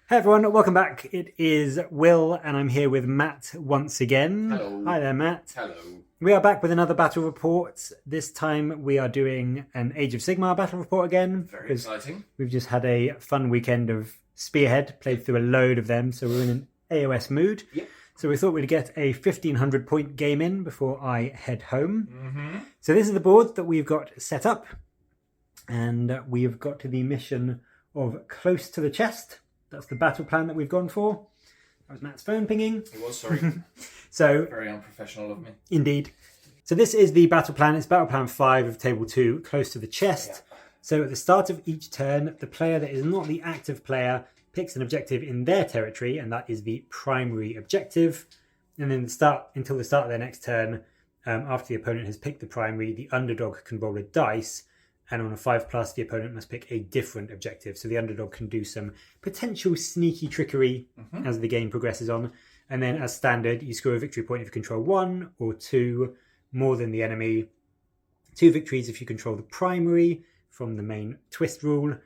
Hey everyone, welcome back. It is Will and I'm here with Matt once again. Hello. Hi there, Matt. Hello. We are back with another battle report. This time we are doing an Age of Sigmar battle report again. Very exciting. We've just had a fun weekend of Spearhead, played through a load of them, so we're in an AOS mood. Yep. So we thought we'd get a 1500 point game in before I head home. So this is the board that we've got set up. And we've got to the mission of Close to the Chest. That's the battle plan that we've gone for. That was Matt's phone pinging. It was, sorry. So Very unprofessional of me. Indeed. So this is the battle plan. It's battle plan 5 of table 2, Close to the Chest. Yeah. So at the start of each turn, the player that is not the active player picks an objective in their territory, and that is the primary objective. And then until the start of their next turn, after the opponent has picked the primary, the underdog can roll a dice. And on a 5+, the opponent must pick a different objective. So the underdog can do some potential sneaky trickery as the game progresses on. And then as standard, you score a victory point if you control 1 or 2 more than the enemy. 2 victories if you control the primary from the main twist rule.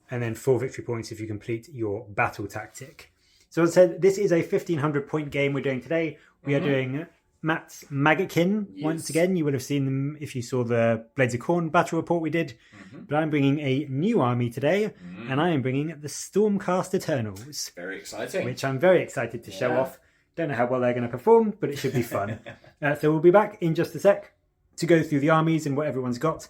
And then 4 victory points if you complete your battle tactic. So as I said, this is a 1500 point game we're doing today. We are doing Matt's Maggotkin. Yes. Once again, you would have seen them if you saw the Blades of Khorne battle report we did. But I'm bringing a new army today, and I am bringing the Stormcast Eternals. Very exciting. Which I'm very excited to show off. Don't know how well they're going to perform, but it should be fun. So we'll be back in just a sec to go through the armies and what everyone's got,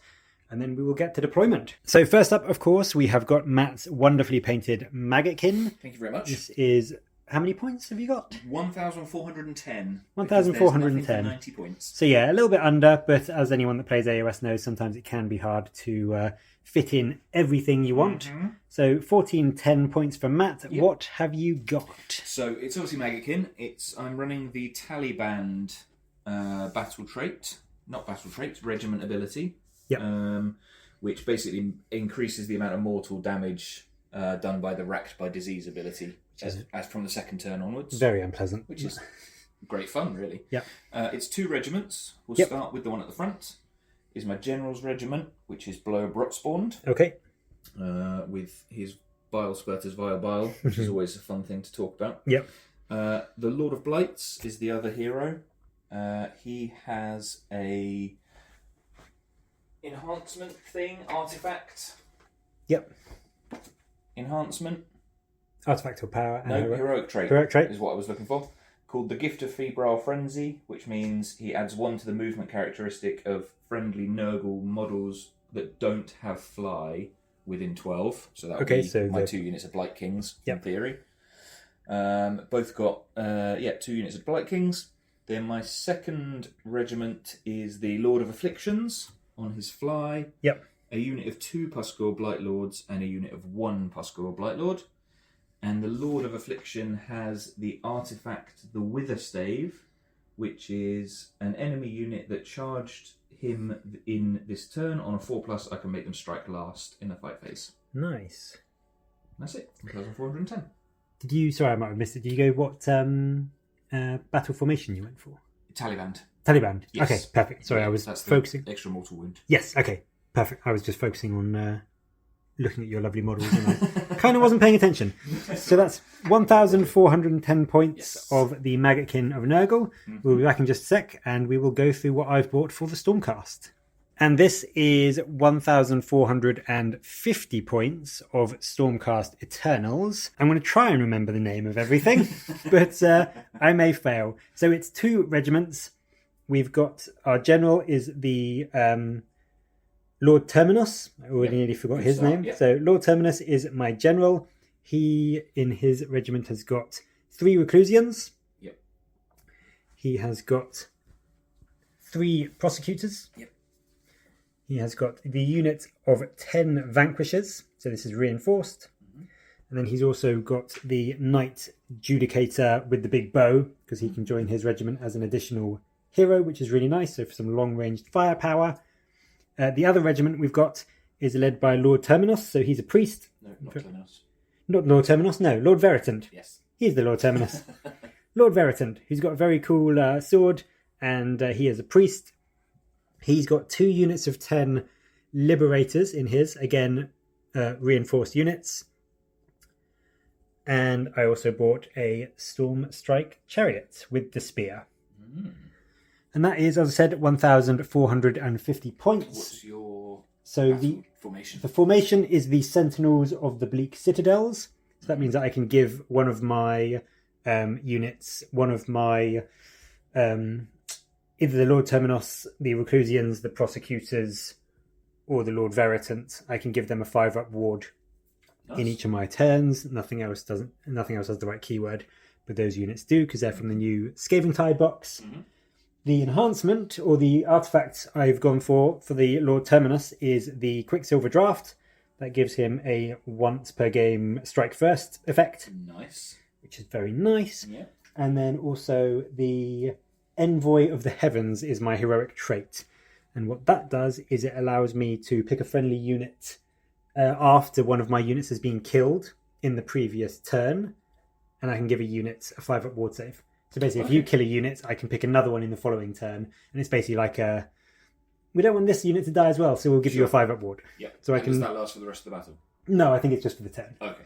and then we will get to deployment. So first up, of course, we have got Matt's wonderfully painted Maggotkin. Thank you very much. This is... How many points have you got? 1,410. 1,410. 90 points. So yeah, a little bit under, but as anyone that plays AOS knows, sometimes it can be hard to fit in everything you want. So 1410 points for Matt. Yep. What have you got? So it's obviously Maggotkin. I'm running the Taliban regiment ability. Yep. Which basically increases the amount of mortal damage done by the Racked by Disease ability. As from the second turn onwards. Very unpleasant. Which is great fun, really. Yep. It's 2 regiments. We'll start with the one at the front. Is my General's Regiment, which is Blow Brotspawned. Okay. With his Bile Spurter's Vile Bile, which is always a fun thing to talk about. Yep. The Lord of Blights is the other hero. He has a enhancement thing, artifact. Yep. Enhancement. Artifact or power. No, heroic trait. Heroic trait. Is what I was looking for. Called the Gift of Febrile Frenzy, which means he adds 1 to the movement characteristic of friendly Nurgle models that don't have fly within 12. So that would be my 2 units of Blight Kings, in theory. Both got 2 units of Blight Kings. Then my second regiment is the Lord of Afflictions on his fly. Yep. A unit of 2 Pusgoyle Blight Lords and a unit of 1 Pusgoyle Blight Lord. And the Lord of Affliction has the artifact, the Wither Stave, which is an enemy unit that charged him in this turn. On a 4+, I can make them strike last in the fight phase. Nice. That's it. 1,410. Did you... Sorry, I might have missed it. Did you go what battle formation you went for? Taliban. Taliban. Yes. Okay, perfect. Sorry, I was focusing... Extra mortal wound. Yes, okay. Perfect. I was just focusing on... looking at your lovely models and I kind of wasn't paying attention. So that's 1,410 points of the Maggotkin of Nurgle. We'll be back in just a sec and we will go through what I've bought for the Stormcast. And this is 1,450 points of Stormcast Eternals. I'm going to try and remember the name of everything, but I may fail. So it's 2 regiments. We've got our general is the... Lord Terminus. I already nearly forgot his name. Yep. So Lord Terminus is my general. He, in his regiment, has got 3 Reclusians. Yep. He has got 3 Prosecutors. Yep. He has got the unit of 10 Vanquishers. So this is reinforced. And then he's also got the Knight Judicator with the big bow, because he can join his regiment as an additional hero, which is really nice. So for some long-ranged firepower. The other regiment we've got is led by Lord Terminus, so he's a priest. No, not Terminus. Not Lord Terminus, no, Lord Veritant. Yes. He's the Lord Terminus. Lord Veritant, who's got a very cool sword, and he is a priest. He's got 2 units of 10 Liberators in his, again, reinforced units. And I also bought a Storm Strike Chariot with the spear. And that is, as I said, 1,450 points. What's your formation? The formation is the Sentinels of the Bleak Citadels. So that means that I can give one of my units, one of my either the Lord Terminus, the Reclusians, the Prosecutors, or the Lord Veritant. I can give them a 5-up ward in each of my turns. Nothing else has the right keyword, but those units do because they're from the new Scathing Tide box. The enhancement or the artifact I've gone for the Lord Terminus is the Quicksilver Draft. That gives him a once per game strike first effect. Nice. Which is very nice. Yeah. And then also the Envoy of the Heavens is my heroic trait. And what that does is it allows me to pick a friendly unit after one of my units has been killed in the previous turn. And I can give a unit a 5-up ward save. So basically, if you kill a unit, I can pick another one in the following turn. And it's basically like we don't want this unit to die as well, so we'll give you a 5-up ward. Yeah. So does that last for the rest of the battle? No, I think it's just for the turn. Okay.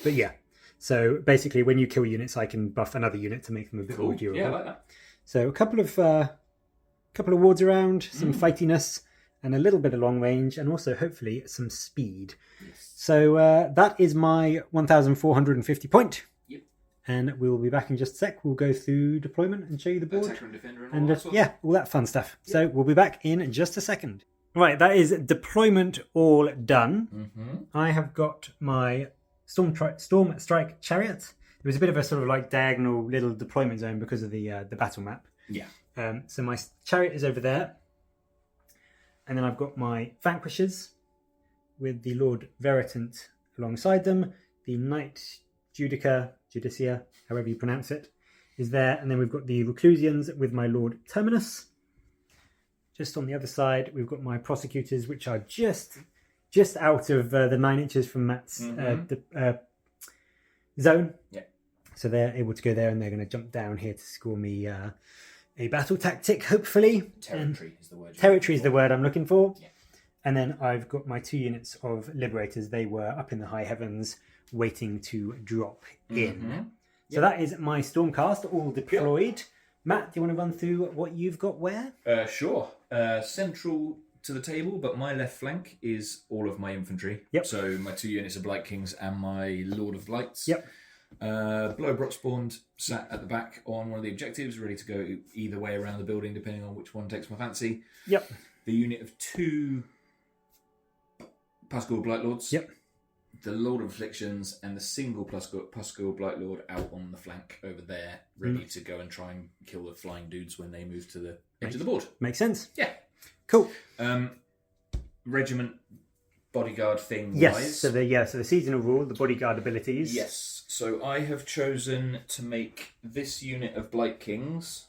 But yeah. So basically, when you kill units, I can buff another unit to make them a bit more durable. Yeah, I like that. So a couple of wards around, some fightiness, and a little bit of long range, and also hopefully some speed. Yes. So that is my 1,450 point. Yep. And we'll be back in just a sec. We'll go through deployment and show you the board. Attacker and defender and all that sort of stuff. All that fun stuff. Yep. So we'll be back in just a second. Right, that is deployment all done. I have got my Storm Strike Chariot. There was a bit of a sort of like diagonal little deployment zone because of the battle map. Yeah. So my chariot is over there. And then I've got my Vanquishers with the Lord Veritant alongside them. The Knight Judicia, however you pronounce it, is there. And then we've got the Reclusians with my Lord Terminus. Just on the other side, we've got my Prosecutors, which are just out of the 9 inches from Matt's zone. Yeah. So they're able to go there, and they're going to jump down here to score me a battle tactic, hopefully. Territory is the word. Territory is the word I'm looking for. Yeah. And then I've got my 2 units of Liberators. They were up in the high heavens waiting to drop in. So that is my Stormcast all deployed. Yep. Matt, do you want to run through what you've got where? Sure. Central to the table, but my left flank is all of my infantry. Yep. So my 2 units of Blight Kings and my Lord of Lights. Yep. Blowbrot spawned sat at the back on one of the objectives, ready to go either way around the building, depending on which one takes my fancy. Yep. The unit of 2 Pascal Blight Lords. Yep. The Lord of Afflictions and the single Pascal Blight Lord out on the flank over there, ready to go and try and kill the flying dudes when they move to the edge of the board. Makes sense. Yeah. Cool. Regiment bodyguard thing yes. wise. So the seasonal rule, the bodyguard abilities. Yes. So I have chosen to make this unit of Blight Kings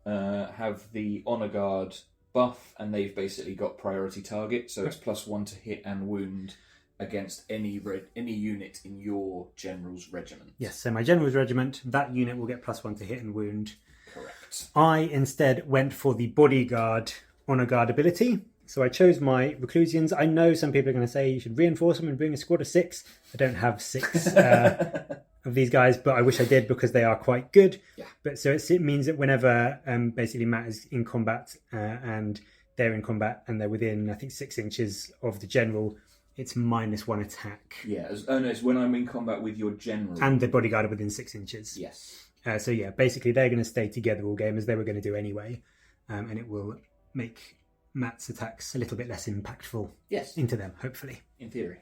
have the Honor Guard buff, and they've basically got priority target. So it's +1 to hit and wound against any unit in your general's regiment. Yes. So my general's regiment, that unit will get +1 to hit and wound. Correct. I instead went for the bodyguard honor guard ability. So I chose my Reclusians. I know some people are going to say you should reinforce them and bring a squad of 6. I don't have 6 of these guys, but I wish I did because they are quite good. Yeah. But so it means that whenever basically Matt is in combat and they're in combat and they're within, I think, 6 inches of the general, it's -1 attack. Yeah, it's when I'm in combat with your general. And the bodyguard are within 6 inches. Yes. So yeah, basically they're going to stay together all game as they were going to do anyway. And it will make Matt's attacks a little bit less impactful into them, hopefully. In theory.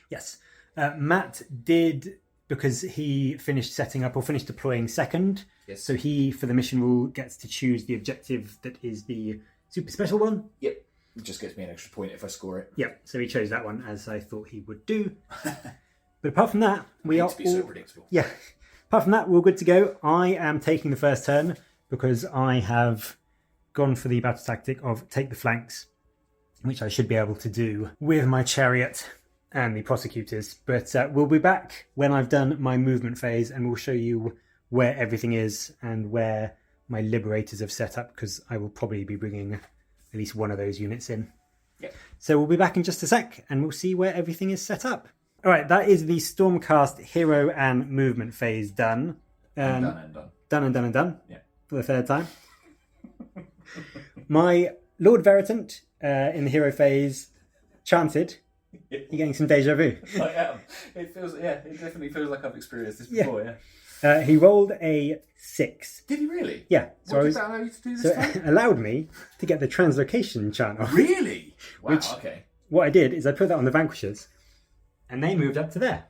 Yes. Matt did, because he finished setting up or finished deploying second. Yes. So he, for the mission rule, gets to choose the objective that is the super special one. Yep. It just gets me an extra point if I score it. Yep. So he chose that one, as I thought he would do. But apart from that, we are so predictable. Yeah. Apart from that, we're all good to go. I am taking the first turn because I have gone for the battle tactic of take the flanks, which I should be able to do with my chariot and the prosecutors. But we'll be back when I've done my movement phase, and we'll show you where everything is and where my liberators have set up, because I will probably be bringing at least one of those units in. Yep. So we'll be back in just a sec, and we'll see where everything is set up. All right, that is the Stormcast hero and movement phase done. And done and done. Done and done and done. Yeah. For the third time. My Lord Veritant in the hero phase chanted. You're getting some deja vu. I am. It definitely feels like I've experienced this before, He rolled a 6. Did he really? Yeah. What did that allow you to do this time? It allowed me to get the translocation chant off. Really? Wow, Which, okay. What I did is I put that on the Vanquishers, and they moved up to there.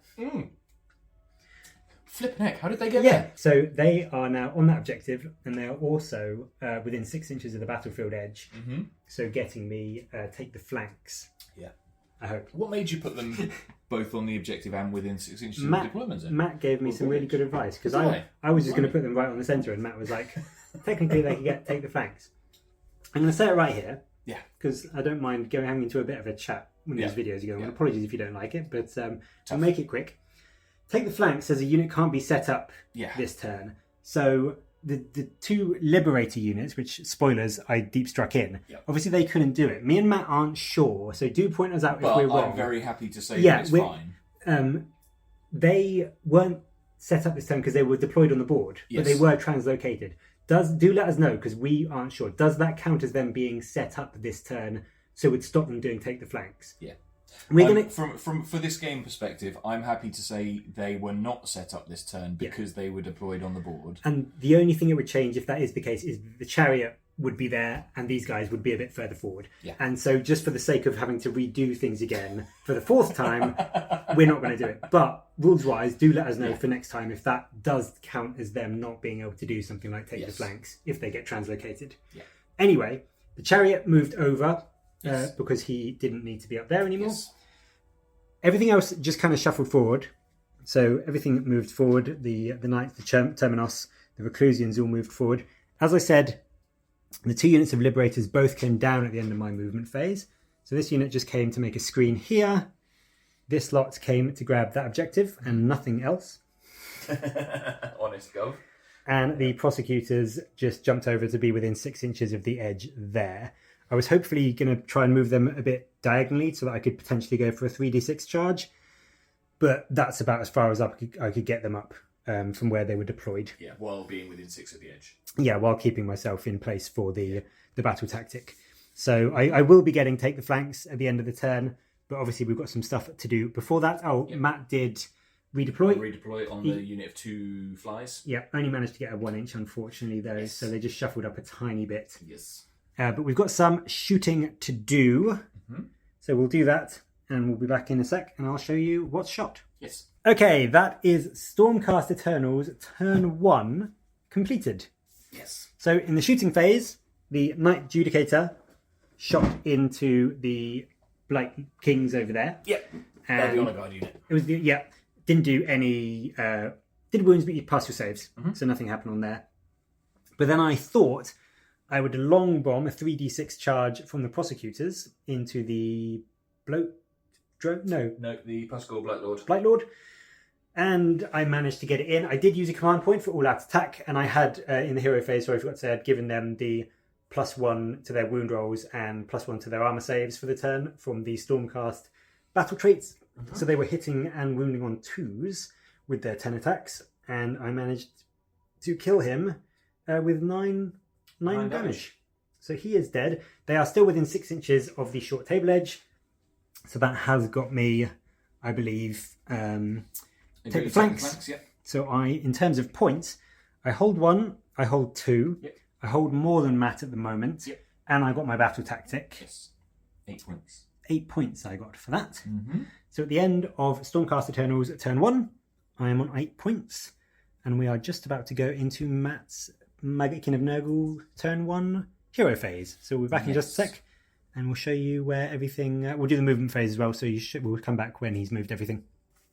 Flippin' heck, how did they get there? So they are now on that objective, and they are also within 6 inches of the battlefield edge. Mm-hmm. So getting me take the flanks. Yeah. I hope. What made you put them both on the objective and within 6 inches of the deployment zone? Matt gave me some really good advice, because I was just going to put them right on the centre, and Matt was like, technically they can take the flanks. I'm going to say it right here. Yeah. Because I don't mind having into a bit of a chat when these videos are going on. Apologies if you don't like it, but I'll make it quick. Take the flanks as a unit can't be set up this turn. So the two Liberator units, which, spoilers, I deep struck in, obviously they couldn't do it. Me and Matt aren't sure, so do point us out if we're wrong. I'm very happy to say that it's fine. They weren't set up this turn because they were deployed on the board, but they were translocated. Do let us know, because we aren't sure. Does that count as them being set up this turn, so it would stop them doing take the flanks? Yeah. For this game perspective, I'm happy to say they were not set up this turn because they were deployed on the board. And the only thing it would change if that is the case is the chariot would be there and these guys would be a bit further forward. Yeah. And so just for the sake of having to redo things again for the fourth time, we're not going to do it. But rules-wise, do let us know for next time if that does count as them not being able to do something like take the flanks if they get translocated. Yeah. Anyway, the chariot moved over because he didn't need to be up there anymore. Yes. Everything else just kind of shuffled forward. So everything moved forward. The Knights, the Terminos, the Reclusians all moved forward. As I said, the two units of Liberators both came down at the end of my movement phase. So this unit just came to make a screen here. This lot came to grab that objective and nothing else. Honest gov. And the Prosecutors just jumped over to be within 6 inches of the edge there. I was hopefully going to try and move them a bit diagonally so that I could potentially go for a 3d6 charge. But that's about as far as I could get them up from where they were deployed. Yeah, while being within 6 of the edge. Yeah, while keeping myself in place for the battle tactic. So I will be getting take the flanks at the end of the turn. But obviously we've got some stuff to do before that. Matt did redeploy. Redeploy on the unit of 2 flies. Yeah, only managed to get a 1 inch, unfortunately, though. Yes. So they just shuffled up a tiny bit. Yes. But we've got some shooting to do. Mm-hmm. So we'll do that and we'll be back in a sec and I'll show you what's shot. Yes. Okay, that is Stormcast Eternals turn 1 completed. Yes. So in the shooting phase, the Knight Judicator shot into the Blight Kings over there. Yep. And the Honor Guard unit. It was didn't do any did wounds, but you passed your saves. Mm-hmm. So nothing happened on there. But then I thought I would long bomb a 3d6 charge from the Prosecutors into the the Pascal Blight Lord. Blight Lord. And I managed to get it in. I did use a command point for all-out attack, and I had, in the hero phase, I forgot to say, I'd given them the +1 to their wound rolls and +1 to their armor saves for the turn from the Stormcast battle traits. Mm-hmm. So they were hitting and wounding on 2s with their 10 attacks, and I managed to kill him with 9 damage. So he is dead. They are still within 6 inches of the short table edge. So that has got me, I believe, take the flanks. So in terms of points, I hold 1, I hold 2, I hold more than Matt at the moment, and I got my battle tactic. Yes. 8 points. 8 points I got for that. Mm-hmm. So at the end of Stormcast Eternals at turn 1, I am on 8 points. And we are just about to go into Matt's Maggotkin of Nurgle turn 1 hero phase. So we'll be back in just a sec and we'll show you where everything... we'll do the movement phase as well, so we'll come back when he's moved everything.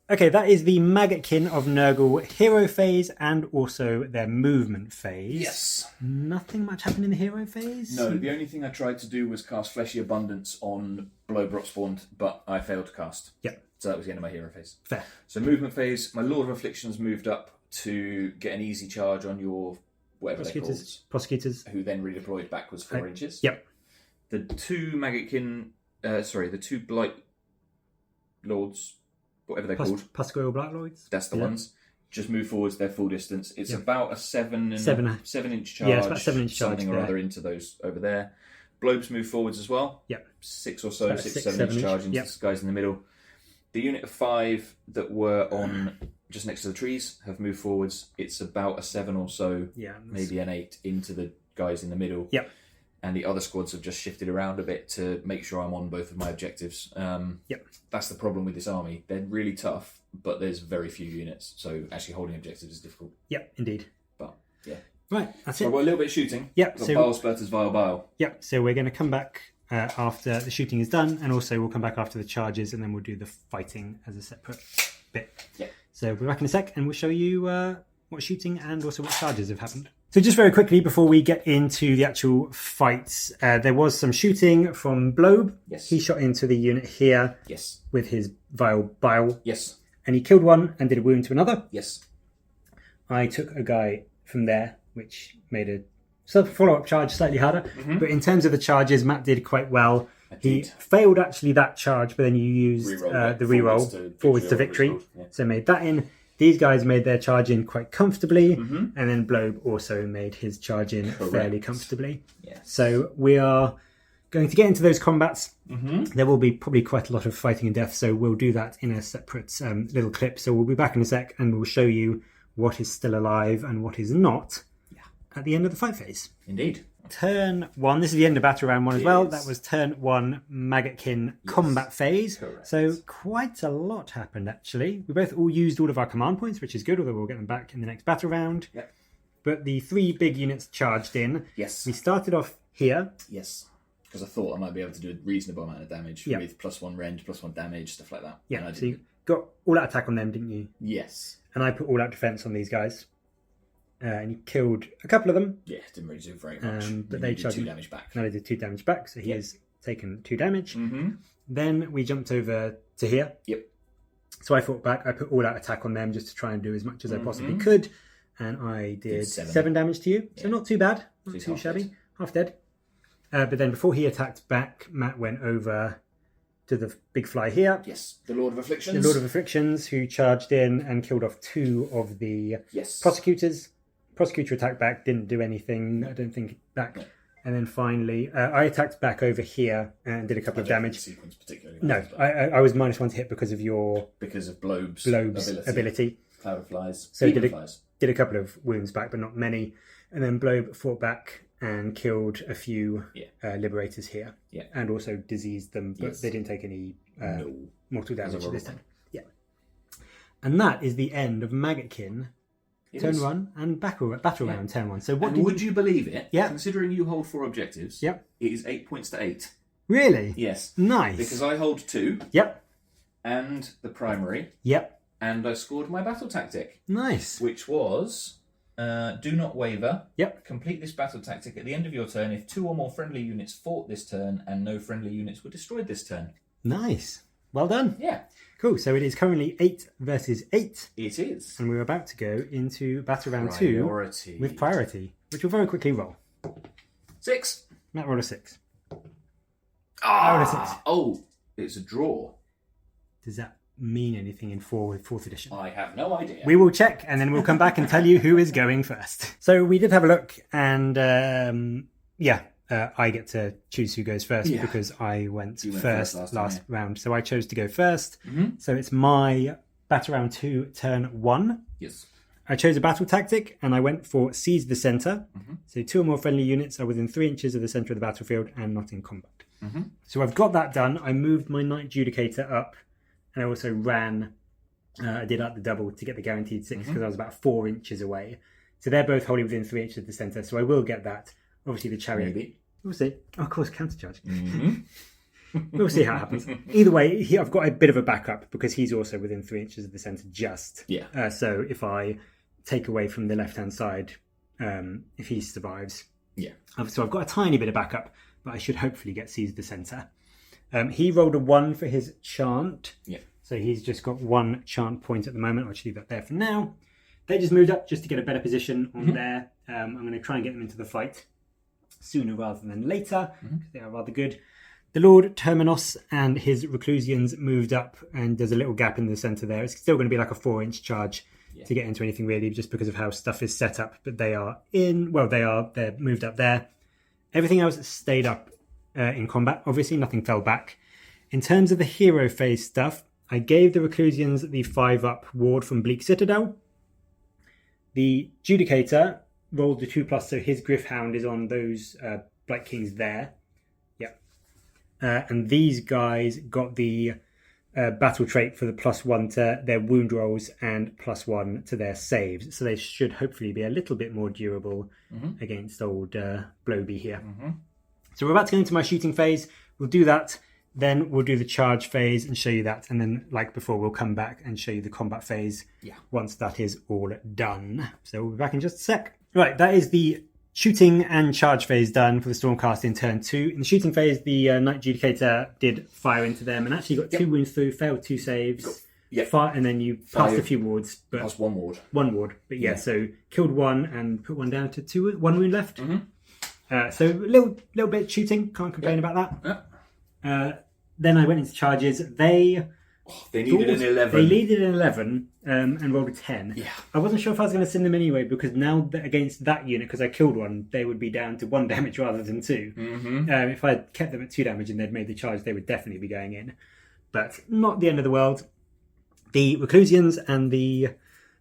Okay, that is the Maggotkin of Nurgle hero phase and also their movement phase. Yes. Nothing much happened in the hero phase? No, the only thing I tried to do was cast Fleshy Abundance on Blowbrot Spawned, but I failed to cast. Yep. So that was the end of my hero phase. Fair. So movement phase, my Lord of Afflictions moved up to get an easy charge on your whatever they're called. Prosecutors. Who then redeployed backwards 4 inches. Yep. The two Maggotkin, the two Blight Lords whatever they're called. Puscoil Blacklords. That's the ones. Just move forwards their full distance. It's about a 7-inch charge. Yeah, it's about 7-inch charge. Something or other into those over there. Blobes move forwards as well. Yep. 6 or so, 7-inch charge into the guys in the middle. The unit of 5 that were on just next to the trees have moved forwards. It's about a 7 or so, maybe an 8 into the guys in the middle. Yep. And the other squads have just shifted around a bit to make sure I'm on both of my objectives. That's the problem with this army. They're really tough, but there's very few units, so actually holding objectives is difficult. Yep, indeed. But yeah, right, that's so it. I've got a little bit of shooting. Yep. Got bile splurters, vile bile. Yep. So we're going to come back after the shooting is done, and also we'll come back after the charges, and then we'll do the fighting as a separate bit. Yeah. So we'll be back in a sec, and we'll show you what shooting and also what charges have happened. So just very quickly before we get into the actual fights, there was some shooting from Blobe. Yes. He shot into the unit here. Yes. With his vile bile. Yes. And he killed one and did a wound to another. Yes. I took a guy from there, which made a follow-up charge slightly harder. But in terms of the charges, Matt did quite well. He failed actually that charge, but then you used the reroll forwards to victory. So made that in. These guys made their charge in quite comfortably, and then Blobe also made his charge in fairly comfortably. Yes. So we are going to get into those combats. There will be probably quite a lot of fighting and death, so we'll do that in a separate little clip. So we'll be back in a sec, and we'll show you what is still alive and what is not at the end of the fight phase. Indeed. Turn 1, this is the end of battle round 1 as well. That was turn 1 Maggotkin combat phase. Correct. So quite a lot happened actually. We both all used all of our command points, which is good, although we'll get them back in the next battle round. Yep. But the 3 big units charged in. Yes. We started off here. Yes. Because I thought I might be able to do a reasonable amount of damage with +1 rend, +1 damage, stuff like that. Yeah, so you got all out attack on them, didn't you? Yes. And I put all out defense on these guys. And he killed a couple of them. Yeah, didn't really do very much. But they did 2 damage back. No, they did 2 damage back, so he has taken 2 damage. Then we jumped over to here. Yep. So I fought back. I put all out attack on them just to try and do as much as I possibly could. And I did 7 damage to you. So not too bad. Not too shabby. Dead. Half dead. But then before he attacked back, Matt went over to the big fly here. Yes, the Lord of Afflictions. The Lord of Afflictions, who charged in and killed off 2 of the prosecutors. Prosecutor attacked back, didn't do anything, I don't think, back. No. And then finally, I attacked back over here and did a couple of damage. Sequence particularly. No, I was -1 to hit because of Blobe's ability. Cloud of Flies. So did a couple of wounds back, but not many. And then Blobe fought back and killed a few liberators here. Yeah. And also diseased them, but they didn't take any mortal damage this time. Yeah. And that is the end of Maggotkin. Turn 1 and battle round turn 1. So would you believe it? Yeah. Considering you hold 4 objectives, it is 8 points to 8. Really? Yes. Nice. Because I hold 2. Yep. And the primary. Yep. And I scored my battle tactic. Nice. Which was do not waver. Yep. Complete this battle tactic at the end of your turn if 2 or more friendly units fought this turn and no friendly units were destroyed this turn. Nice. Well done. Yeah. Cool. So it is currently 8 versus 8. It is. And we're about to go into battle round 2 with priority, which will very quickly roll. 6. Matt rolled a 6. Rolled a 6. Oh, it's a draw. Does that mean anything in 4th edition? I have no idea. We will check and then we'll come back and tell you who is going first. So we did have a look and I get to choose who goes first because I went first last round. So I chose to go first. So it's my battle round 2, turn 1. Yes. I chose a battle tactic and I went for seize the center. So 2 or more friendly units are within 3 inches of the center of the battlefield and not in combat. So I've got that done. I moved my Knight Judicator up and I also ran, I did up the double to get the guaranteed 6 because I was about 4 inches away. So they're both wholly within 3 inches of the center. So I will get that. Obviously the chariot. Maybe. We'll see. Oh, of course, countercharge. We'll see how it happens. Either way, I've got a bit of a backup because he's also within 3 inches of the centre just. Yeah. So if I take away from the left-hand side, if he survives. Yeah. So I've got a tiny bit of backup, but I should hopefully get seized the centre. He rolled a 1 for his chant. Yeah. So he's just got 1 chant point at the moment. I'll just leave that there for now. They just moved up just to get a better position on there. I'm going to try and get them into the fight sooner rather than later because they are rather good. The Lord Terminus and his Reclusians moved up, and there's a little gap in the centre there. It's still going to be like a 4-inch charge to get into anything really, just because of how stuff is set up. But they're moved up there. Everything else stayed up in combat. Obviously, nothing fell back. In terms of the hero phase stuff, I gave the Reclusians the 5-up ward from Bleak Citadel. The Judicator rolled the 2+, so his Griffhound is on those Blight Kings there. And these guys got the battle trait for the +1 to their wound rolls and +1 to their saves. So they should hopefully be a little bit more durable against old Bloby here. So we're about to go into my shooting phase. We'll do that. Then we'll do the charge phase and show you that. And then, like before, we'll come back and show you the combat phase once that is all done. So we'll be back in just a sec. Right, that is the shooting and charge phase done for the Stormcast in turn 2. In the shooting phase, the Knight Judicator did fire into them and actually got 2 wounds through, failed 2 saves. And then you passed a few wards. But that's 1 ward. 1 ward. But so killed 1 and put 1 down to 1 wound left. So a little bit shooting, can't complain about that. Then I went into charges. They needed an 11. They needed an 11 and rolled a 10. I wasn't sure if I was going to send them anyway, because now against that unit, because I killed 1, they would be down to 1 damage rather than 2. If I had kept them at 2 damage and they'd made the charge, they would definitely be going in. But not the end of the world. The Reclusians and the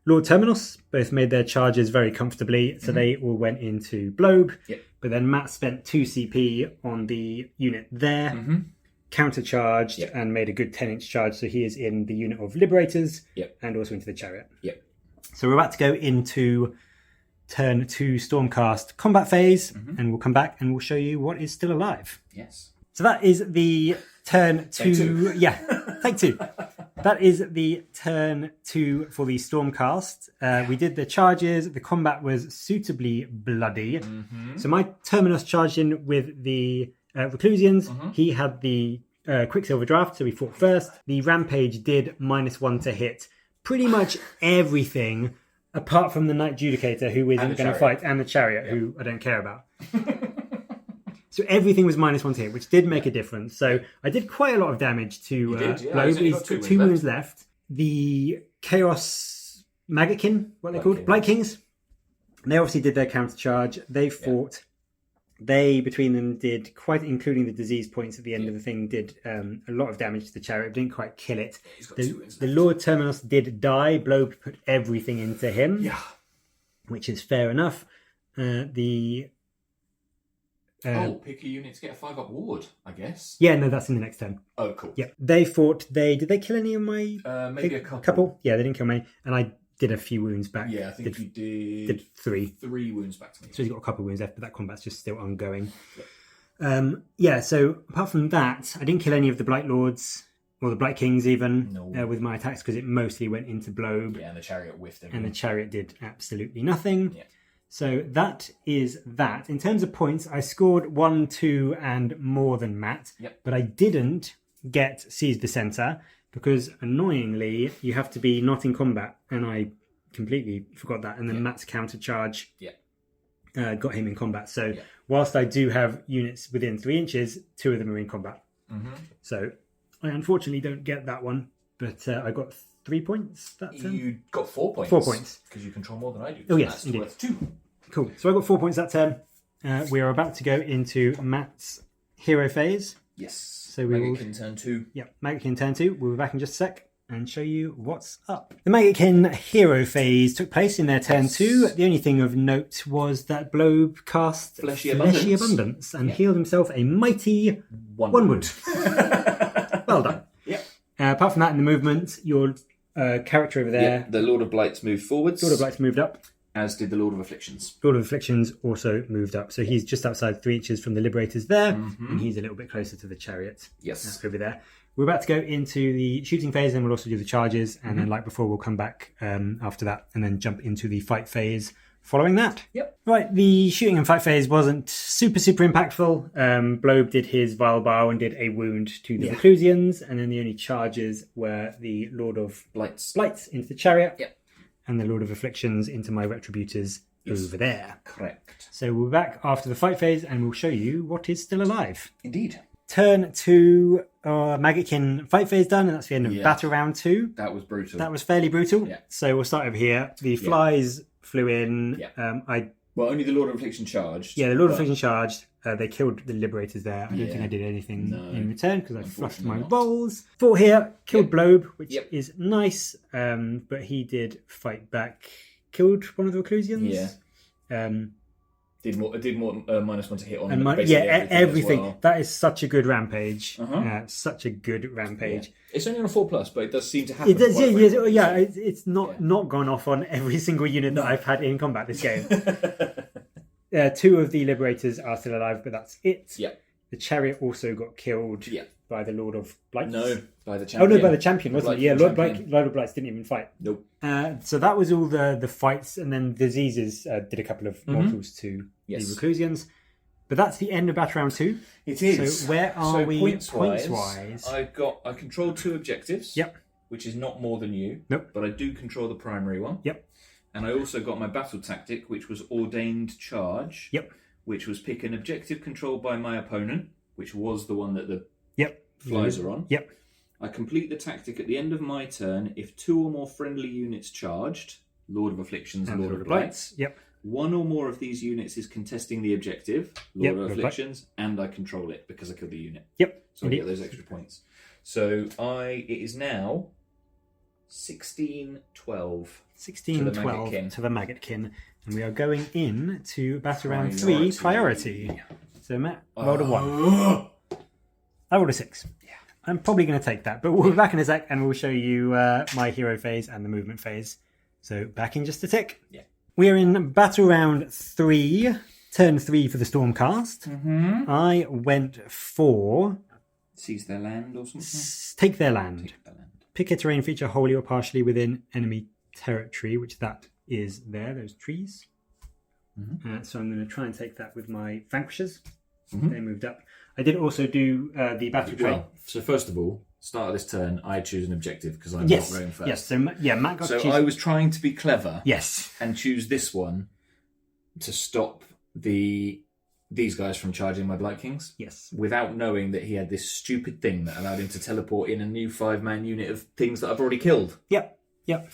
Lord Terminus both made their charges very comfortably, so they all went into Blobe. But then Matt spent 2 CP on the unit there. Countercharged and made a good 10-inch charge, so he is in the unit of Liberators and also into the Chariot. So we're about to go into turn 2 Stormcast combat phase, and we'll come back and we'll show you what is still alive. So that is the turn 2. Take 2. That is the turn 2 for the Stormcast. We did the charges. The combat was suitably bloody. So my Terminus charged in with the Reclusians. He had the Quicksilver draft, so he fought first. The Rampage did -1 to hit pretty much everything apart from the Knight Judicator, who isn't going to fight, and the Chariot, who I don't care about. So everything was -1 to hit, which did make a difference. So I did quite a lot of damage to Blobe. He's got 2 wounds left. The Chaos Maggotkin, what they're called? Blight Kings. They obviously did their counter charge. They fought. They, between them, did quite, including the disease points at the end of the thing, did a lot of damage to the Chariot. Didn't quite kill it. The Lord Terminus did die. Blobe put everything into him, which is fair enough. Pick a unit to get a 5-up ward, I guess. Yeah, no, that's in the next turn. Oh, cool. Yeah, they fought. Did they kill any of my? Maybe a couple. Yeah, they didn't kill many, and I did a few wounds back. Yeah, I think you did 3. 3 wounds back to me. So he's got a couple of wounds left, but that combat's just still ongoing. So apart from that, I didn't kill any of the Blight Lords or the Blight Kings even with my attacks, because it mostly went into Blobe. Yeah, and the Chariot whiffed them. And the Chariot did absolutely nothing. So that is that. In terms of points, I scored 1, 2, and more than Matt. But I didn't get Seize the Centre, because annoyingly, you have to be not in combat. And I completely forgot that. And then Matt's counter charge got him in combat. So whilst I do have units within 3 inches, 2 of them are in combat. So I unfortunately don't get that one. But I got 3 points that turn. You got 4 points. 4 points. Because you control more than I do. Oh, yes, indeed. Worth 2. Cool. So I got 4 points that turn. We are about to go into Matt's hero phase. Yes. So we will turn 2. Yeah, Maggotkin turn 2. We'll be back in just a sec and show you what's up. The Maggotkin hero phase took place in their turn 2. The only thing of note was that Blobe cast Fleshy Abundance and healed himself a mighty 1 wound. Well done. Apart from that, in the movement, your character over there... the Lord of Blights moved forwards. Lord of Blights moved up. As did the Lord of Afflictions. Lord of Afflictions also moved up. So he's just outside 3 inches from the Liberators there, and he's a little bit closer to the Chariot. Yes. Over there. We're about to go into the shooting phase, and we'll also do the charges, and then, like before, we'll come back after that, and then jump into the fight phase following that. Right, the shooting and fight phase wasn't super impactful. Blobe did his Vile Bow and did a wound to the Reclusians, and then the only charges were the Lord of Blights into the Chariot. And the Lord of Afflictions into my Retributors over there. Correct. So we'll be back after the fight phase, and we'll show you what is still alive. Indeed. turn 2, Maggotkin fight phase done, and that's the end of battle round 2. That was brutal. That was fairly brutal. Yeah. So we'll start over here. The flies flew in. Yeah. Well, only the Lord of Affliction charged. Yeah, the Lord of Affliction charged. They killed the Liberators there. I don't think I did anything in return because I fluffed my rolls. Fought here, killed Blobe, which is nice, but he did fight back. Killed one of the Reclusians. Yeah. Did more -1 to hit on and everything. Well. That is such a good rampage. Such a good rampage. Yeah. It's only on a 4+, but it does seem to happen. It does, It's not gone off on every single unit that I've had in combat this game. 2 of the Liberators are still alive, but that's it. Yeah. The Chariot also got killed by the Lord of Blights. No, by the Champion. Oh no, by the Champion, wasn't it? Yeah, Lord of Blights didn't even fight. Nope. So that was all the fights, and then Diseases did a couple of mortals to the Reclusians. But that's the end of battle round 2. It is. So where are we points-wise? Points-wise? I control 2 objectives. Yep. Which is not more than you. Nope. But I do control the primary one. Yep. And I also got my battle tactic, which was Ordained Charge. Yep. Which was pick an objective controlled by my opponent, which was the one that the flies are on. Yep. I complete the tactic at the end of my turn if 2 or more friendly units charged, Lord of Afflictions, Lord of Blights. Yep. 1 or more of these units is contesting the objective, Lord of Afflictions, and I control it because I killed the unit. Yep. So I get those extra points. So it is now 16-12. 16-12 to the Maggotkin. And we are going in to battle round 3 priority. So Matt rolled a 1. I rolled a 6. Yeah. I'm probably going to take that, but we'll be back in a sec and we'll show you my hero phase and the movement phase. So back in just a tick. Yeah. We are in battle round 3, turn 3 for the Stormcast. I went for seize their land or something. Take their land. Pick a terrain feature wholly or partially within enemy territory, which that is there, those trees. So I'm going to try and take that with my vanquishers. They moved up. I did also do the battle trait. Well, so first of all, start of this turn, I choose an objective because I'm not going first. Yes, so Matt got I was trying to be clever. Yes. And choose this one to stop these guys from charging my Blight Kings. Yes. Without knowing that he had this stupid thing that allowed him to teleport in a new 5-man unit of things that I've already killed. Yep.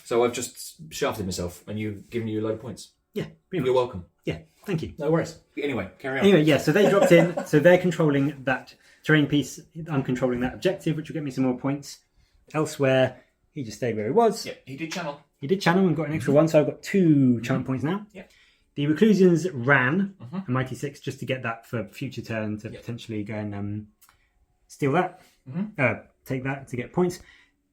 So I've just shafted myself and you've given you a load of points. Yeah. You're welcome. Yeah, thank you. No worries. Anyway, carry on. Anyway, so they dropped in. So they're controlling that terrain piece. I'm controlling that objective, which will get me some more points. Elsewhere, he just stayed where he was. Yeah, he did channel. He did channel and got an extra 1, so I've got 2 chant points now. Yeah. The Reclusians ran a Mighty 6 just to get that for future turn to potentially go and steal that. Take that to get points.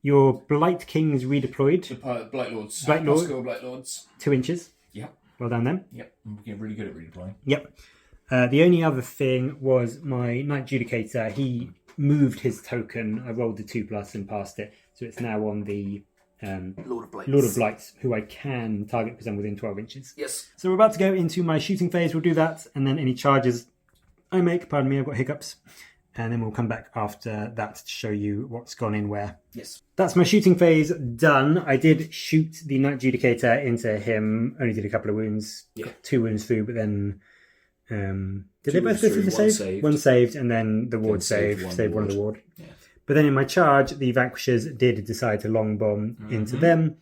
Your Blight Kings redeployed. The Blight Lords. Blight Lords. 2 inches. Yep. Well done them. Yep. I'm getting really good at redeploying. Yep. The only other thing was my Knight Judicator. He moved his token. I rolled the 2+ and passed it. So it's now on the Lord of Blights, who I can target because I'm within 12 inches. Yes. So we're about to go into my shooting phase. We'll do that. And then any charges I make, pardon me, I've got hiccups. And then we'll come back after that to show you what's gone in where. Yes. That's my shooting phase done. I did shoot the Knight Judicator into him. Only did a couple of wounds. Yeah. Got 2 wounds through, but then... did they Two both wounds go through the through, save? One saved, and then the ward saved one of the ward. Yeah. But then in my charge, the Vanquishers did decide to long bomb into them.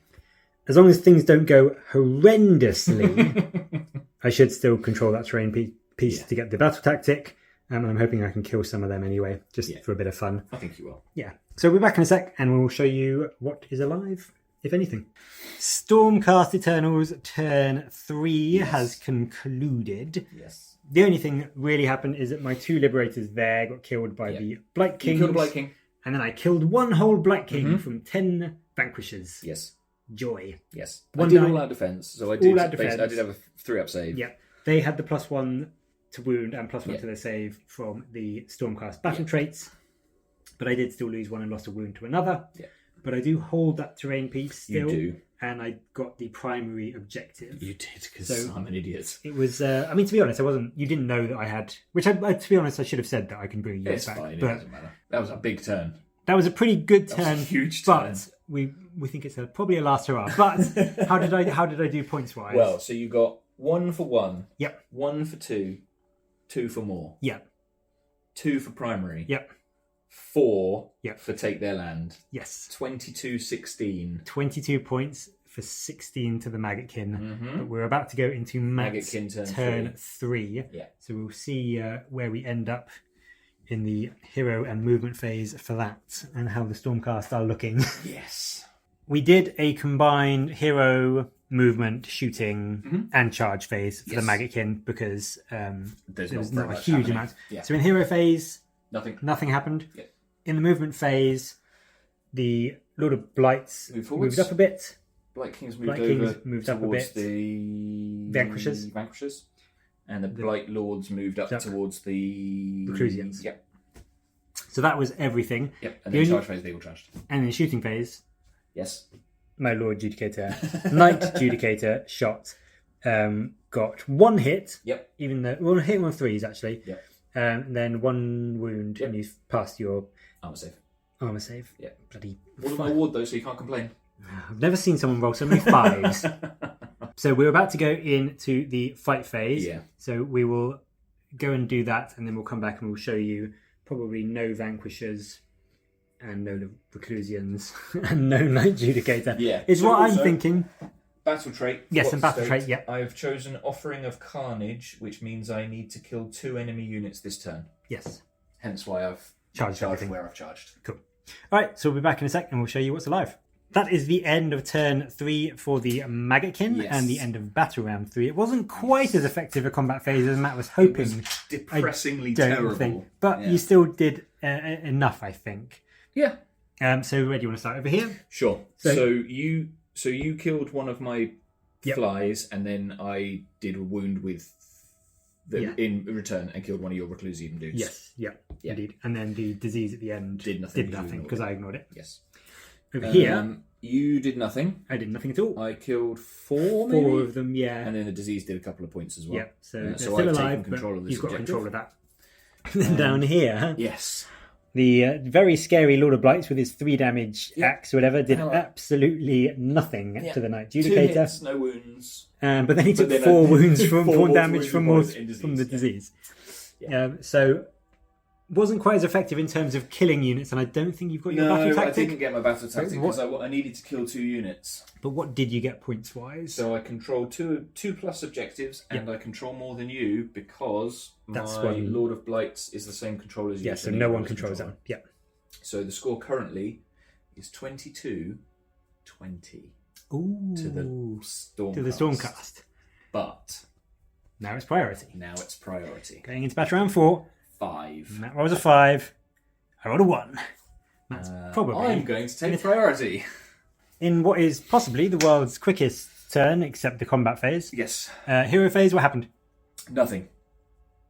As long as things don't go horrendously, I should still control that terrain piece to get the battle tactic. And I'm hoping I can kill some of them anyway, just for a bit of fun. I think you will. Yeah. So we're back in a sec, and we'll show you what is alive, if anything. Stormcast Eternals turn 3 has concluded. Yes. The only thing that really happened is that my 2 Liberators there got killed by the Blight Kings. You killed a Blight King. And then I killed 1 whole Blight King from 10 Vanquishers. Yes. Joy. Yes. I did all out defense, so I did. I did have a 3-up save. Yeah. They had the +1 to wound and +1 to their save from the Stormcast battle traits. But I did still lose 1 and lost a wound to another. Yeah. But I do hold that terrain piece still. You do. And I got the primary objective. You did, because I'm an idiot. It was, I mean, to be honest, you didn't know that I had, which to be honest, I should have said that I can bring you it's back. Fine, but it doesn't matter. That was a big turn. That was a pretty good turn. That was a huge turn. But we think it's probably a last hurrah. But how did I do points wise? Well, so you got 1 for 1. Yep. 1 for 2. 2 for more. Yep. 2 for primary. Yep. 4 Yep. for take their land. Yes. 22-16. 22 points for 16 to the Maggotkin. Mm-hmm. But we're about to go into Matt's Maggotkin turn 3. Yeah. So we'll see where we end up in the hero and movement phase for that, and how the Stormcast are looking. Yes. We did a combined hero, movement, shooting, and charge phase for the Maggotkin because there was not a huge amount. Yeah. So in hero phase, Nothing happened. Yeah. In the movement phase, the Lord of Blights moved up a bit. Blight Kings Blight moved Kings over moved up a towards bit. the Vanquishers. And the Blight Lords moved up towards the Reclusians. Yep. So that was everything. Yep. And then charge phase, they all charged. And in shooting phase, Yes. my Lord Judicator, Knight Judicator shot, got 1 hit. Yep. Even though, well, hit 1 threes actually. Yep. And then 1 wound, and you've passed your Armor save. Yeah. Bloody. Wasn't my award though, so you can't complain. I've never seen someone roll so many 5s. So we're about to go into the fight phase. Yeah. So we will go and do that, and then we'll come back and we'll show you probably no Vanquishers and no Reclusians and no Knight Judicator. Yeah. Is So what I'm also, thinking. Battle trait. Yes, and battle state, trait, yeah. I've chosen Offering of Carnage, which means I need to kill 2 enemy units this turn. Yes. Hence why I've Charged everything. where I've charged. Cool. All right, so we'll be back in a sec and we'll show you what's alive. That is the end of turn 3 for the Maggotkin and the end of battle round 3. It wasn't quite as effective a combat phase as Matt was hoping. It was depressingly terrible. But you still did enough, I think. Yeah. So where do you want to start? Over here? Sure. So you killed one of my flies, and then I did a wound with in return and killed one of your Reclusian dudes. Yes, indeed. And then the disease at the end did nothing because I ignored it. Yes. Over here, you did nothing. I did nothing at all. I killed 4, maybe? 4 of them, yeah. And then the disease did a couple of points as well. Yeah, so they're so still I've alive, taken control of but this you've got objective. control of that. And then down here, yes, the very scary Lord of Blights with his 3 damage axe or whatever did absolutely nothing to the Knight Judicator. 2 hits, no wounds. But then he took 4 wounds from 4 damage from the disease. Yeah. So wasn't quite as effective in terms of killing units, and I don't think you've got your battle tactic. I didn't get my battle tactic because I needed to kill 2 units. But what did you get points wise? So I control 2 plus objectives, and I control more than you because my Lord of Blights is the same control as you. Yeah, so no one controls that. Yeah. So the score currently is 22-20 Ooh, to the Stormcast. To the Stormcast. But now it's priority. Going into battle round 4. 5. Matt rolls a 5. I rolled a 1. Matt's probably. I'm going to take priority. In what is possibly the world's quickest turn, except the combat phase. Yes. Hero phase, what happened? Nothing.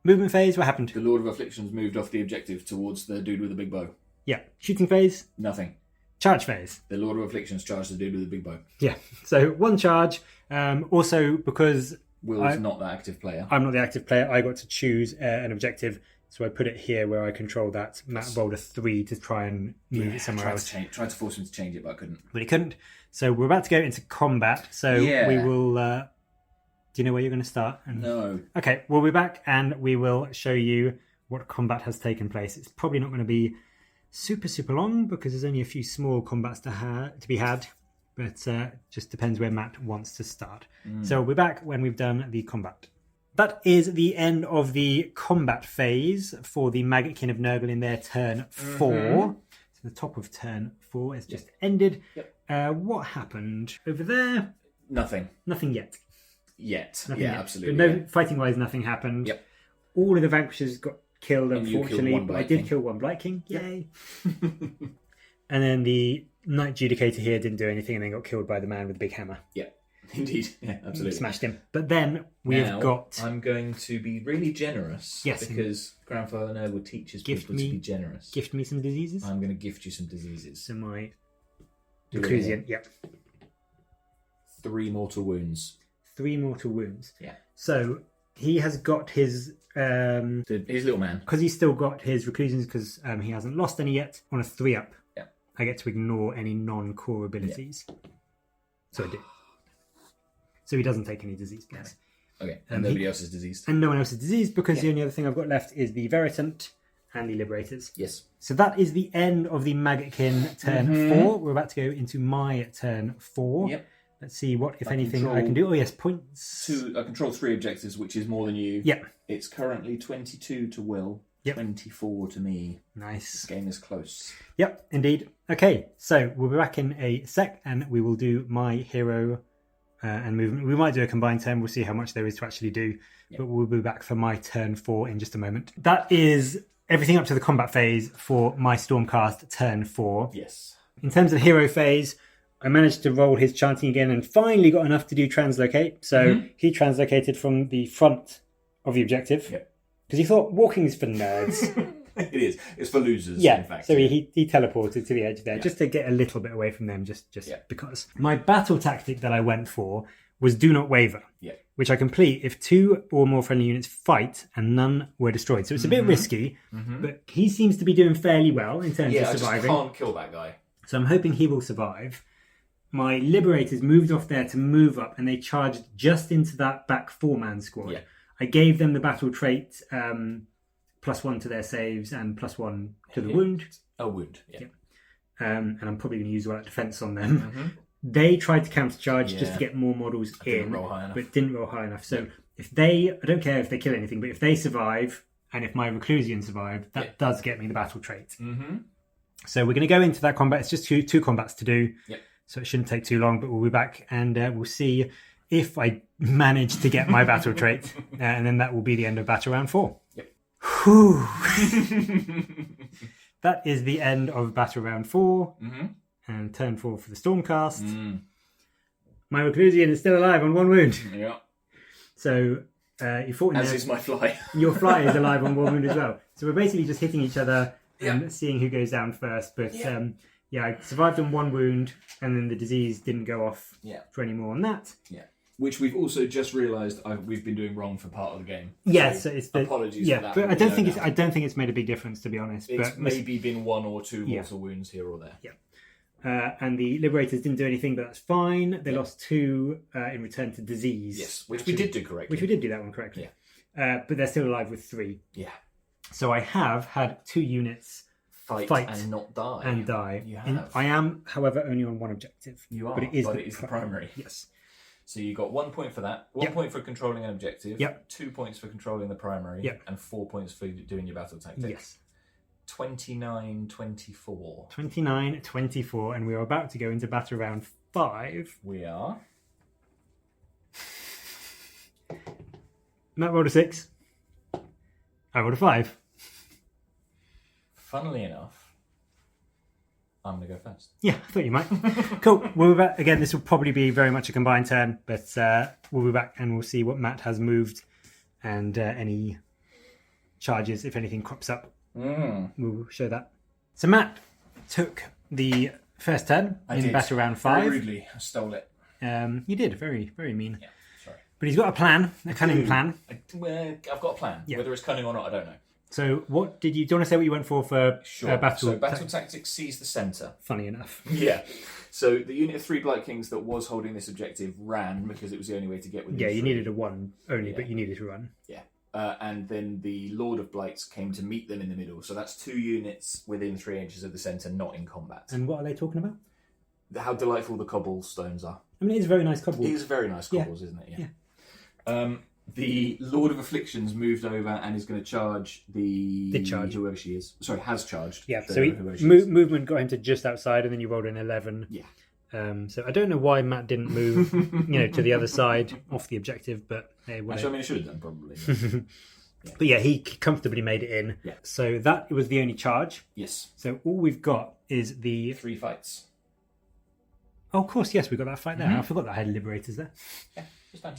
Movement phase, what happened? The Lord of Afflictions moved off the objective towards the dude with the big bow. Yeah. Shooting phase? Nothing. Charge phase? The Lord of Afflictions charged the dude with the big bow. Yeah. So 1 charge. Also, because Will's not the active player. I'm not the active player. I got to choose an objective, so I put it here where I control that. Matt rolled a 3 to try and move it somewhere else. Tried to force him to change it, but I couldn't. But he couldn't. So we're about to go into combat. So we will. Do you know where you're going to start? No. Okay, we'll be back and we will show you what combat has taken place. It's probably not going to be super long because there's only a few small combats to be had. But just depends where Matt wants to start. So we'll be back when we've done the combat. That is the end of the combat phase for the Maggotkin of Nurgle in their turn 4. So the top of turn 4 has just ended. Yep. What happened over there? Nothing. Nothing yet. Nothing yet. Absolutely. But no, fighting-wise, nothing happened. Yep. All of the Vanquishers got killed, And unfortunately. But I did kill 1 Blight King. Yay. And then the Knight Judicator here didn't do anything and then got killed by the man with the big hammer. Yeah. Indeed, yeah, absolutely. Smashed him. But then we've got... I'm going to be really generous. Yes. Because Grandfather Nurgle teaches people to be generous. Gift me some diseases? I'm going to gift you some diseases. So my... Reclusian, yep. 3 mortal wounds. 3 mortal wounds. Yeah. So he has got his... his little man. Because he's still got his Reclusians because he hasn't lost any yet. On a 3-up. Yeah. I get to ignore any non-core abilities. Yeah. So I do. So he doesn't take any disease points. Okay, and nobody else is diseased. And no one else is diseased because the only other thing I've got left is the Veritant. and the Liberators. Yes. So that is the end of the Maggotkin turn 4. We're about to go into my turn 4. Yep. Let's see what, if I anything, I can do. Oh, yes, points. I control 3 objectives, which is more than you. Yep. It's currently 22 to Will, 24 to me. Nice. This game is close. Yep, indeed. Okay, so we'll be back in a sec and we will do my hero and movement. We might do a combined turn. We'll see how much there is to actually do. Yep. But we'll be back for my turn 4 in just a moment. That is everything up to the combat phase for my Stormcast turn 4. Yes. In terms of hero phase, I managed to roll his chanting again and finally got enough to do translocate. So he translocated from the front of the objective. Yep. Because he thought walking's for nerds. It is. It's for losers, yeah, in fact. So he teleported to the edge there just to get a little bit away from them, just because. My battle tactic that I went for was do not waver, which I complete if 2 or more friendly units fight and none were destroyed. So it's a bit risky, but he seems to be doing fairly well in terms of surviving. I just can't kill that guy. So I'm hoping he will survive. My Liberators moved off there to move up, and they charged just into that back 4-man squad. Yeah. I gave them the battle trait, +1 to their saves and +1 to the wound. A wound, yeah. And I'm probably going to use all that defense on them. They tried to countercharge just to get more models in, but didn't roll high enough. So if they, I don't care if they kill anything, but if they survive, and if my Reclusian survive, that does get me the battle trait. So we're going to go into that combat. It's just two combats to do. So it shouldn't take too long, but we'll be back and we'll see if I manage to get my battle trait. And then that will be the end of battle round 4. Whew. That is the end of battle round 4. And turn 4 for the Stormcast. My Reclusian is still alive on 1 wound. Yeah. So you fought in As is my fly. Your fly is alive on 1 wound as well. So we're basically just hitting each other and seeing who goes down first. But I survived on 1 wound, and then the disease didn't go off for any more on that. Yeah. Which we've also just realised we've been doing wrong for part of the game. Yes, so it's apologies for that. But I don't think it's made a big difference, to be honest. It's maybe been 1 or 2 mortal wounds here or there. Yeah. And the Liberators didn't do anything, but that's fine. They lost 2 in return to disease. Yes, which we did do correctly. Which we did do that one correctly. Yeah. But they're still alive with 3. Yeah. So I have had 2 units fight and not die. And die. You have. I am, however, only on 1 objective. You are, but it is the primary. Yes. So you got 1 point for that, 1 point for controlling an objective, 2 points for controlling the primary, and 4 points for doing your battle tactic. Yes. 29-24. 29-24, and we are about to go into battle round 5. We are. Matt rolled a 6. I rolled a 5. Funnily enough, I'm going to go first. Yeah, I thought you might. Cool. We'll be back. Again, this will probably be very much a combined turn, but we'll be back and we'll see what Matt has moved and any charges, if anything crops up. We'll show that. So Matt took the first turn in battle round 5. Very rudely, I stole it. You did. Very, very mean. Yeah, sorry. But he's got a plan, a cunning plan. I've got a plan. Yeah. Whether it's cunning or not, I don't know. So what do you want to say what you went for battle? So battle tactics seize the centre. Funny enough. Yeah. So the unit of 3 Blight Kings that was holding this objective ran because it was the only way to get within 3. You needed a 1 only, but you needed to run. Yeah. And then the Lord of Blights came to meet them in the middle. So that's 2 units within 3 inches of the centre, not in combat. And what are they talking about? How delightful the cobblestones are. I mean, it is a very nice cobble. It is very nice cobbles, isn't it? Yeah. The Lord of Afflictions moved over and is going to charge whoever she is. Sorry, has charged. Yeah, so movement got him to just outside, and then you rolled an 11. Yeah. So I don't know why Matt didn't move, to the other side off the objective, but hey, actually, I mean, I should have done probably. But yeah, he comfortably made it in. Yeah. So that was the only charge. Yes. So all we've got is the 3 fights. Oh, of course, yes, we got that fight there. I forgot that I had Liberators there. Yeah, it's fine.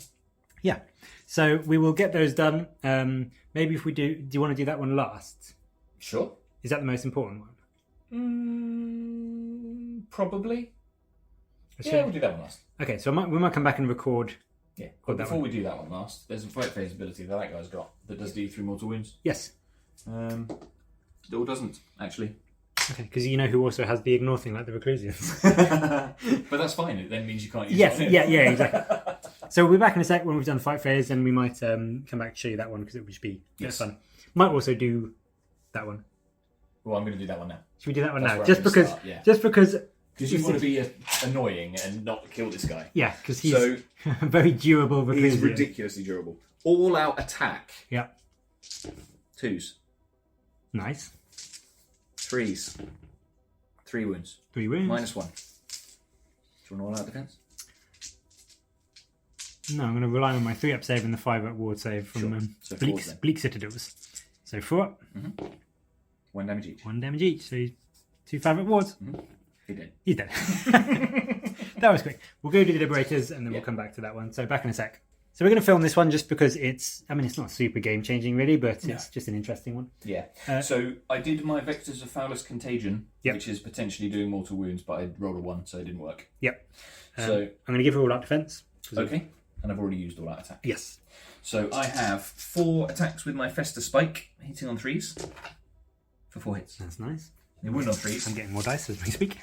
Yeah. So we will get those done. Maybe if we do you want to do that one last? Sure. Is that the most important one? Probably. We'll do that one last. Okay, so we might come back and record. Yeah. But before we do that one last, there's a fight phase ability that guy's got that does do 3 mortal wounds. Yes. Or doesn't, actually. Okay, because you know who also has the ignore thing, like the Reclusians. But that's fine. It then means you can't use it. Yeah, exactly. So we'll be back in a sec when we've done the fight phase, and we might come back to show you that one because it would just be fun. Might also do That one. Well, I'm going to do that one now. Should we do that one That's now? where Just I'm gonna because. start, yeah. Just because. Because you want to be annoying and not kill this guy. Yeah, because he's So very durable. he's ridiculously durable. All out attack. Yeah. 2s. Nice. 3s. 3 wounds. 3 wounds. -1. Do you want all out defense? No, I'm going to rely on my 3-up save and the 5-up ward save from Sure. So 4 then. Bleak Citadels. So 4 up. 1 damage each. 1 damage each. So 2 5-up wards. He's dead. He's dead. That was quick. We'll go to the Liberators and then we'll come back to that one. So back in a sec. So we're going to film this one just because it's not super game changing really, but it's just an interesting one. Yeah. So I did my Vectors of Foulest Contagion, which is potentially doing mortal wounds, but I rolled a 1, so it didn't work. Yep. So I'm going to give her all out defense. Okay. And I've already used all out attack. Yes. So I have 4 attacks with my Fester Spike, hitting on 3s for 4 hits. That's nice. They wound on 3s. I'm getting more dice as we speak.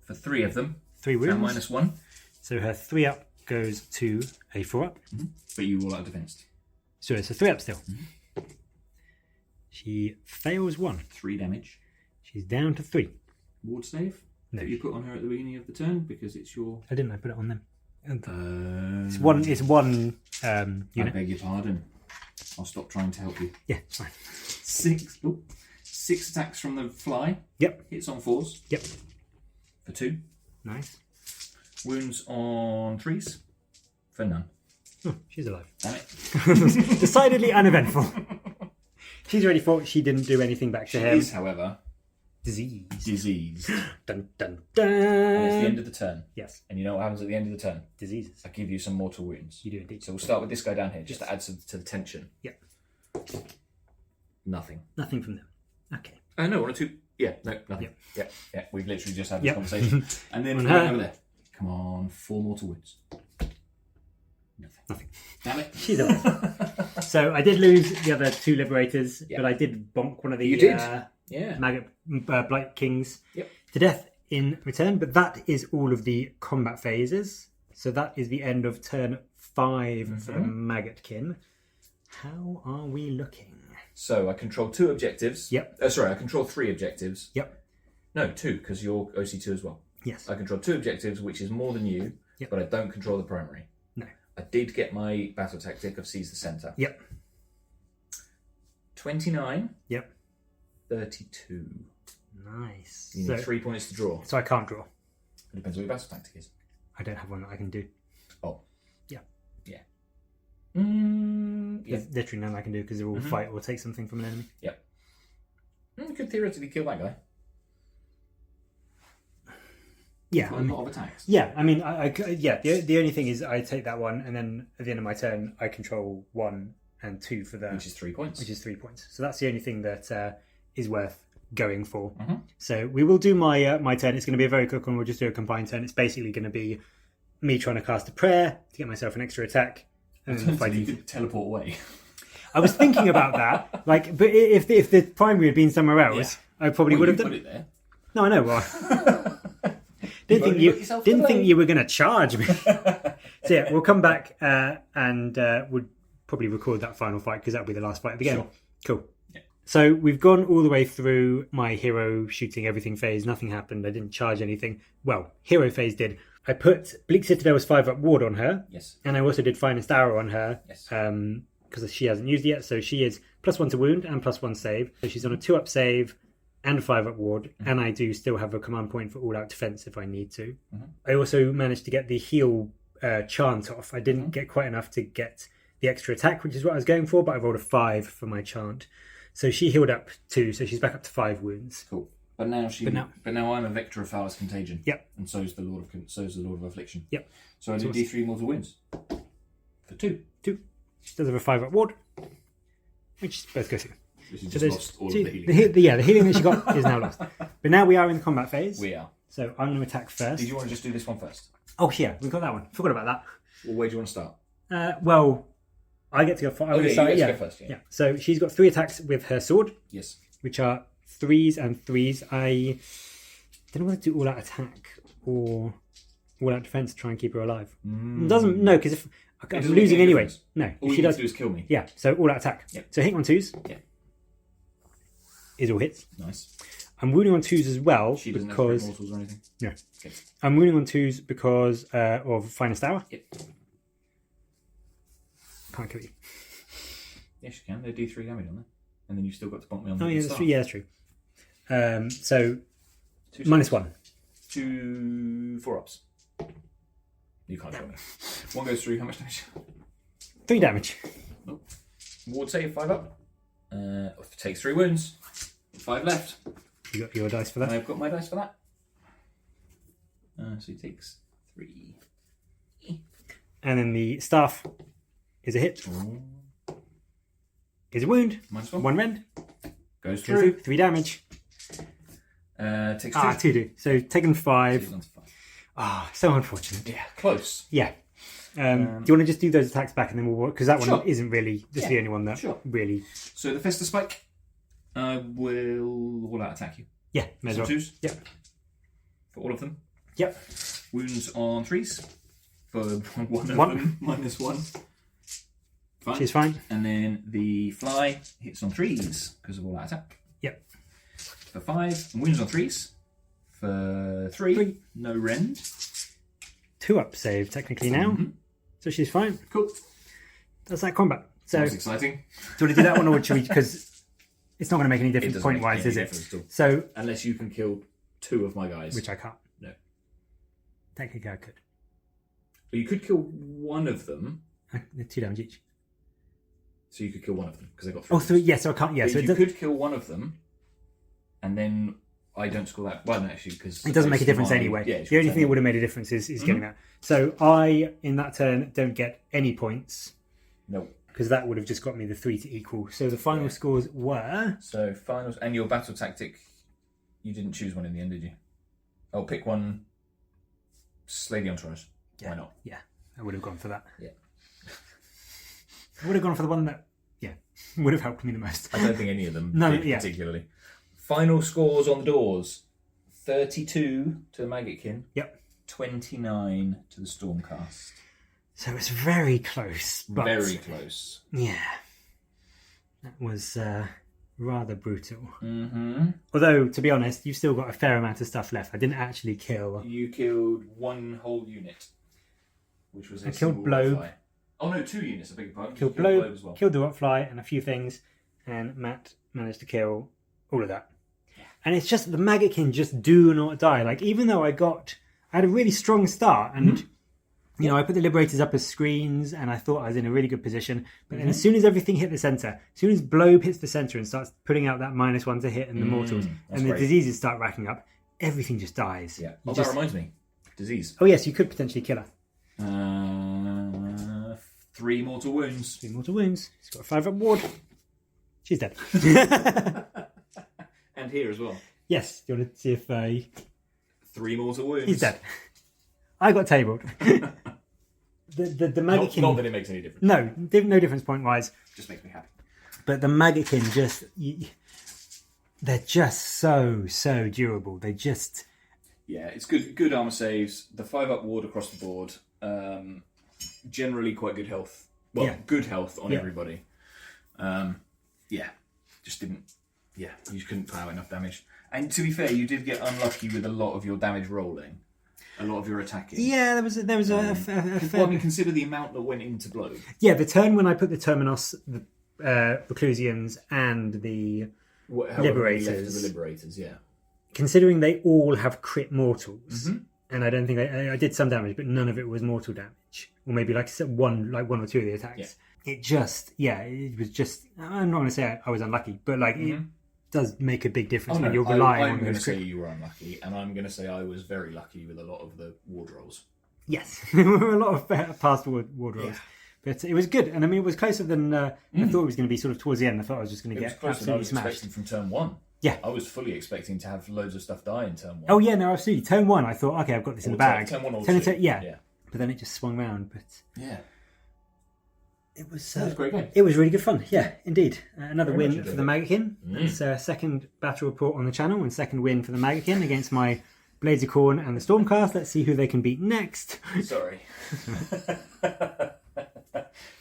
For 3 of them. 3 wounds. And -1. So her 3-up goes to a 4-up. But you all out defensed. So it's a 3-up still. She fails 1. 3 damage. She's down to 3. Ward save? No. That you put on her at the beginning of the turn because it's your... I didn't. I put it on them. It's It's one I unit. beg your pardon. I'll stop trying to help you. Yeah, it's fine. 6 attacks from the fly. Yep. Hits on 4s. Yep. For 2. Nice. Wounds on 3s. For none. Oh, she's alive. Damn it. Decidedly uneventful. She's already thought she didn't do anything back to She him. is, however, diseased. Dun, dun, dun. And it's the end of the turn. Yes. And you know what happens at the end of the turn? Diseases. I give you some mortal wounds. You do indeed. So we'll start with this guy down here, just to add some to the tension. Yep. Nothing. Nothing from them. Okay. No, 1 or 2. Yeah, no, nothing. Yep. Yeah. We've literally just had this conversation. And then On right her. over there. Come on, 4 mortal wounds. Nothing. Damn it. She's alive. So I did lose the other 2 Liberators, Yep. but I did bonk one of the You did? Yeah. Blight Kings Yep. to death in return. But that is all of the combat phases. So that is the end of turn 5 for the Maggotkin. How are we looking? So I control 2 objectives. Yep. Sorry, I control 3 objectives. Yep. No, 2, because you're OC2 as well. Yes. I control 2 objectives, which is more than you, Yep. but I don't control the primary. No. I did get my battle tactic of seize the centre. Yep. 29. Yep. 32. Nice. You need 3 points to draw. So I can't draw. It depends what your battle tactic is. I don't have one that I can do. Oh. Yeah. Yeah. There's literally none I can do because they're all fight or take something from an enemy. Yep. You could theoretically kill that guy. Yeah. A lot of attacks. Yeah, I mean, the only thing is I take that one and then at the end of my turn I control 1 and 2 for the... Which is 3 points. Which is 3 points. So that's the only thing that is worth going for. So we will do my my turn. It's going to be a very quick one. We'll just do a combined turn. It's basically going to be me trying to cast a prayer to get myself an extra attack. And then fighting. You could teleport away. I was thinking about that. Like, but if the primary had been somewhere else, I probably would have done. Put it there. No, I know. Well, didn't think you were going to charge me. So yeah, we'll come back and we'll probably record that final fight because that'll be the last fight of the game. Sure. Cool. Yeah. So we've gone all the way through my hero shooting everything phase. Nothing happened. I didn't charge anything. Well, hero phase did. I put Bleak Citadel's 5-up ward on her. Yes. And I also did Finest Arrow on her. Yes. Because she hasn't used it yet. So she is +1 to wound and +1 save. So she's on a 2-up save and a 5-up ward. And I do still have a command point for all-out defense if I need to. I also managed to get the heal chant off. I didn't get quite enough to get the extra attack, which is what I was going for, but I rolled a 5 for my chant. So she healed up 2, so she's back up to 5 wounds. Cool. But now I'm a Vector of Foulest Contagion. Yep. And so is the Lord of Affliction. Yep. So I did D3 mortal wounds. For 2. 2. She does have a 5-up ward, which both go through. This is So just lost all of the healing. The healing that she got is now lost. But now we are in the combat phase. We are. So I'm going to attack first. Did you want to just do this one first? Oh, yeah, we've got that one. Forgot about that. Well, where do you want to start? Well, I get to go. You get to go first. Yeah. So she's got 3 attacks with her sword. Yes. Which are 3s and 3s. I don't want to do all-out attack or all-out defense to try and keep her alive. Doesn't because if I'm losing anyway. No, All if you she need does to do is kill me. Yeah. So all-out attack. Yep. So hitting on 2s. Yeah. is all hits. Nice. I'm wounding on 2s as well She doesn't because have crit mortals or anything? no. Okay. I'm wounding on 2s because of Finest Hour. Yep. Can't kill you. Yes, you can. They do 3 damage on that. And then you've still got to bump me on Oh the yeah, staff. that's true. So Two -1. 2 4-ups. You can't show me. 1 goes through. How much damage? 3 damage. Ward save, 5 up. Takes 3 wounds. 5 left. You got your dice for that? I've got my dice for that. So he takes 3. And then the staff is a hit. Ooh. Is a wound. -1. 1 rend. Goes through. 3 damage. Takes 2. 2 do. So taken 5. He's on to 5. So unfortunate. Yeah, close. Yeah. Do you want to just do those attacks back and then we'll work? Because that one Sure. isn't really, this is the only one that really... So the Festa Spike will all-out attack you. Yeah, may as well. 2s? Yep. For all of them? Yep. Wounds on 3s. For one of them, -1. Fine. She's fine. And then the Fly hits on 3s because of all-out attack. Yep. For 5. And wounds on 3s. For 3. No rend. 2 up save technically now. So she's fine. Cool. That's that combat. So That was exciting. do you want to do that one or should we? Because it's not going to make any difference doesn't point make wise, any is it? difference at all. So Unless you can kill 2 of my guys. which I can't. No. Technically I could. But you could kill 1 of them. 2 damage each. So you could kill 1 of them because they got 3. Oh, 3. Yes, so I can't. Yeah, But so you could kill 1 of them, and then I don't score that. Well, no, actually, because it doesn't make a difference anyway. Yeah, the only thing that would have made a difference is getting that. So I, in that turn, don't get any points. No. Because that would have just got me the 3 to equal. So the final scores were... So finals, and your battle tactic, you didn't choose one in the end, did you? Oh, pick one. Slay the Entourage. Yeah. Why not? Yeah, I would have gone for that. Yeah. I would have gone for the one that, would have helped me the most. I don't think any of them did particularly. Final scores on the doors. 32 to the Maggotkin. Yep. 29 to the Stormcast. So it's very close. But Very close. yeah. That was rather brutal. Mm-hmm. Although, to be honest, you've still got a fair amount of stuff left. I didn't actually kill... You killed 1 whole unit, which was a I killed single Blobe. Rotfly. Oh no, 2 units, I beg your pardon. Killed You Blobe, as well. killed the Rotfly and a few things. And Matt managed to kill all of that. Yeah. And it's just, the Maggotkin just do not die. Like, even though I had a really strong start and... You know, I put the Liberators up as screens and I thought I was in a really good position. But then as soon as everything hit the centre, as soon as Blobe hits the centre and starts putting out that -1 to hit and the mortals and the diseases start racking up, everything just dies. Yeah. Oh, that reminds me. Disease. Oh, yes, you could potentially kill her. 3 mortal wounds. 3 mortal wounds. She's got a 5-up ward. She's dead. And here as well. Yes. Do you want to see if 3 mortal wounds. he's dead? I got tabled. The Maggotkin... Not that it makes any difference. No, no difference point-wise. Just makes me happy. But the Maggotkin just... They're just so durable. They just... Yeah, it's good armour saves. The 5-up ward across the board. Generally quite good health. Well, good health on everybody. Just didn't... Yeah, you just couldn't plough enough damage. And to be fair, you did get unlucky with a lot of your damage rolling. A lot of your attacking. Yeah, there was a fair... I mean, consider the amount that went into Blobe. Yeah, the turn when I put the Terminos, the Reclusians, and the Liberators. The Liberators, yeah. Considering they all have crit mortals, and I don't think I did some damage, but none of it was mortal damage, or maybe like one or two of the attacks. Yeah. It was just. I'm not going to say I was unlucky, but like it does make a big difference when you're relying on those. I'm going to say you were unlucky, and I'm going to say I was very lucky with a lot of the ward rolls. Yes, there were a lot of past ward rolls. Yeah. But it was good, and I mean, it was closer than I thought it was going to be. Sort of towards the end, I thought I was just going to get absolutely smashed. Expecting from turn 1. Yeah, I was fully expecting to have loads of stuff die in turn 1. Oh yeah, no, absolutely. Turn 1, I thought, okay, I've got this in the bag. Turn 1 or 2. Yeah, but then it just swung round. But yeah, it was a great game. It was really good fun. Yeah, indeed. Another win for the Maggotkin. It's a second battle report on the channel, and second win for the Maggotkin against my Blades of Khorne and the Stormcast. Let's see who they can beat next. Sorry.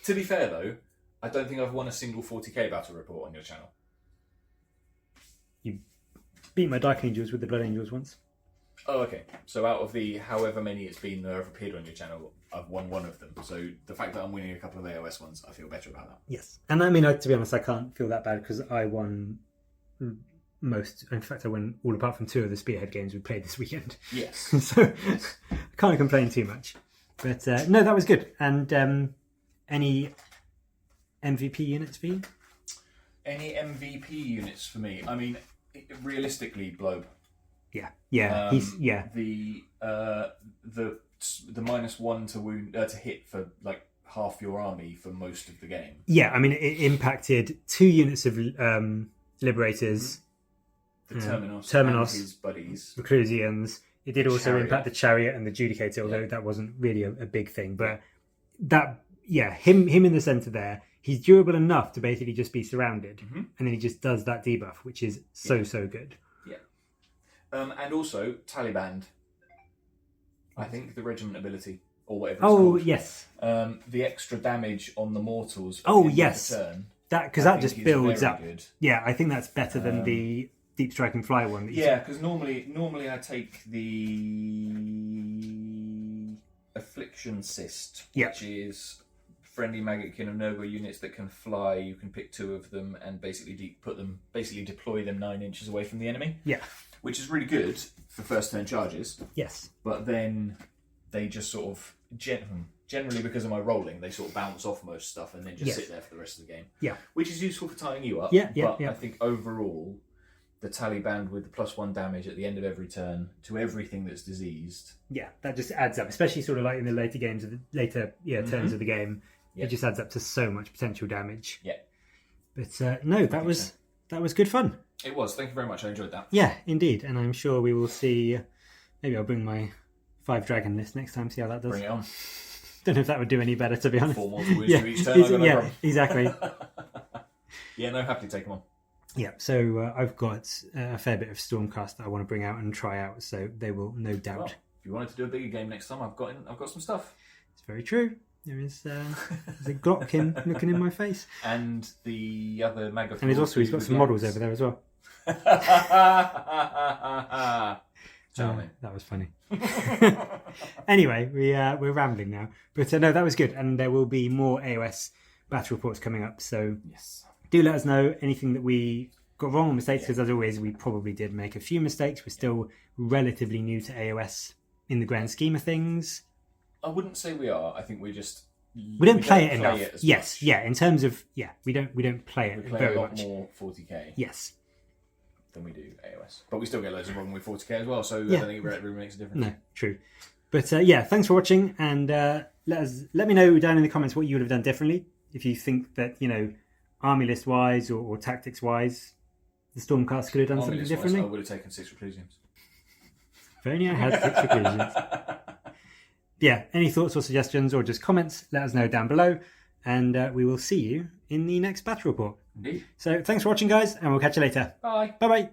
To be fair, though, I don't think I've won a single 40k battle report on your channel. you beat my Dark Angels with the Blood Angels once. Oh, okay. So out of the however many it's been that have appeared on your channel, I've won one of them. So the fact that I'm winning a couple of AOS ones, I feel better about that. Yes. And I mean, to be honest, I can't feel that bad because I won most. In fact, I won all apart from 2 of the Spearhead games we played this weekend. Yes. So I can't complain too much. But no, that was good. And any MVP units for you? Any MVP units for me? I mean, realistically, Blobe. Yeah. He's The -1 to wound to hit for like half your army for most of the game. Yeah, I mean, it impacted 2 units of Liberators. The Terminos and his buddies. Reclusians. It did also Chariot. impact the Chariot and the Judicator, although that wasn't really a big thing. But him in the centre there, he's durable enough to basically just be surrounded. And then he just does that debuff, which is so good. Yeah. And also, Taliban. I think the regiment ability, or whatever it's called. Yes. The extra damage on the mortals. Yes. Turn, Because that just builds up. Good. Yeah, I think that's better than the Deep Striking Fly one. Because normally I take the Affliction Cyst, which is friendly Maggotkin of Nurgle units that can fly. You can pick 2 of them and basically deploy them 9 inches away from the enemy. Yeah. Which is really good for first turn charges. Yes. But then they just sort of generally because of my rolling, they sort of bounce off most stuff and then just sit there for the rest of the game. Yeah. Which is useful for tying you up. But I think overall, the Taliban with the +1 damage at the end of every turn to everything that's diseased. Yeah, that just adds up, especially sort of like in the later games of the turns of the game. It just adds up to so much potential damage. Yeah. But no, that was good fun. It was. Thank you very much. I enjoyed that. Yeah, indeed. And I'm sure we will see. Maybe I'll bring my 5 dragon list next time. See how that does. Bring it on. Don't know if that would do any better, to be honest. 4 mortal wounds to each turn. Exactly. Happily take them on. Yeah, so I've got a fair bit of Stormcast that I want to bring out and try out, so they will no doubt. Well, if you wanted to do a bigger game next time, I've got some stuff. It's very true. There's a Glotkin looking in my face, and the other Maggotkin. And he's got some models over there as well. Charming. That was funny. Anyway, we're rambling now, but no, that was good, and there will be more AOS battle reports coming up. So do let us know anything that we got wrong or mistakes, because as always, we probably did make a few mistakes. We're still relatively new to AOS in the grand scheme of things. I wouldn't say we are. I think we don't play it enough. It yes, much. In terms of we don't play it we play very a lot much. more 40k. Yes. Than we do AOS, but we still get loads of wrong with 40k as well. So I don't think it really makes a difference. No, true. But thanks for watching, and let me know down in the comments what you would have done differently. If you think that army list wise or tactics wise, the Stormcast could have done something differently. I would have taken 6 Reclusians. If only I had 6 Reclusians. Any thoughts or suggestions or just comments, let us know down below, and we will see you in the next battle report. Indeed. So thanks for watching, guys, and we'll catch you later. Bye. Bye-bye.